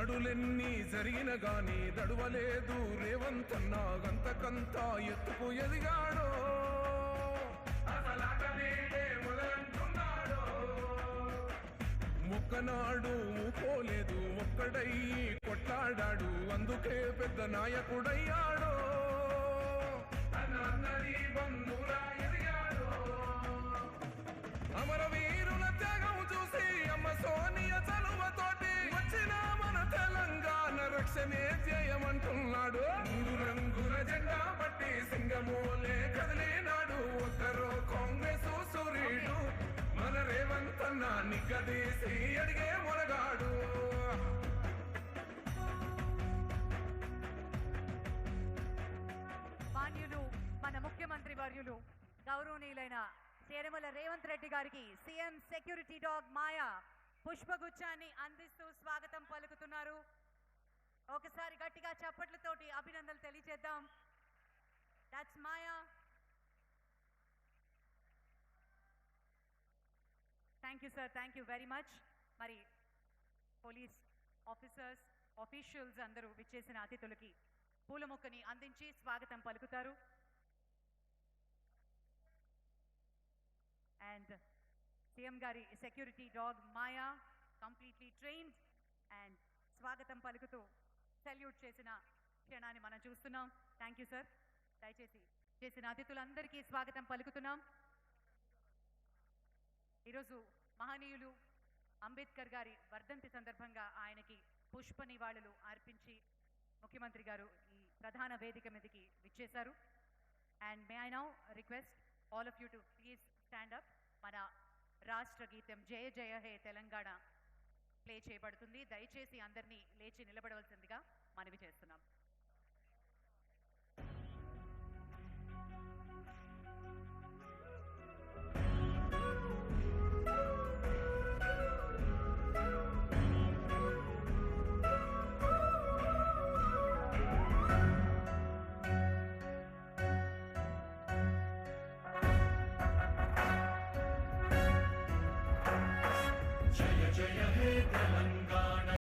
దాడులెన్ని జరిగిన గాని దడువలేదు రేవంతన్నా గంతకంతా ఎత్తుకు ఎదిగాడో మొక్కనాడు పోలేదు ఒక్కడయ్యి కొట్లాడాడు అందుకే పెద్ద నాయకుడయ్యాడో అమరవీరుల త్యాగం చూసి అమ్మ సోనియ చలువతోటి వచ్చిన మన తెలంగాణ రక్షణే చేయమంటున్నాడు. 3 రంగుల జెండా పట్టి సింగమోలే కదిలినాడు. ఒక్కరో కాంగ్రెస్ సూర్యుడు మన రేవంతన్న నిగ్గదీసి అడిగే మొనగాడు. మాన్యులు మన ముఖ్యమంత్రి వర్యులు గౌరవనీయులైన చేరమల రేవంత్ రెడ్డి గారికి సీఎం సెక్యూరిటీ డాగ్ మాయా పుష్పగుచ్చాన్ని అందిస్తూ స్వాగతం పలుకుతున్నారు. ఒకసారి గట్టిగా చప్పట్లతోటి అభినందనలు తెలియజేద్దాం. That's Maya. Thank you sir, thank you very much. మరి పోలీస్ ఆఫీసర్స్ ఆఫీషియల్స్ అందరూ విచ్చేసిన అతిథులకి పూల మొక్కని అందించి స్వాగతం పలుకుతారు. అండ్ సీఎం గారి security dog Maya completely trained and స్వాగతం పలుకుతూ సెల్యూట్ చేసిన క్షణాన్ని మనం చూస్తున్నాం. Thank you sir. దయచేసి చేసిన అతిథులందరికీ స్వాగతం పలుకుతున్నాం. ఈరోజు మహనీయులు అంబేద్కర్ గారి వర్ధంతి సందర్భంగా ఆయనకి పుష్ప నివాళులు అర్పించి ముఖ్యమంత్రి గారు ఈ ప్రధాన వేదిక మీదకి విచ్చేశారు. And may I now request all of you to please stand up. మన రాష్ట్ర గీతం జయ జయ హే తెలంగాణ ప్లే చేయబడుతుంది. దయచేసి అందరినీ లేచి నిలబడవలసిందిగా మనవి చేస్తున్నాం.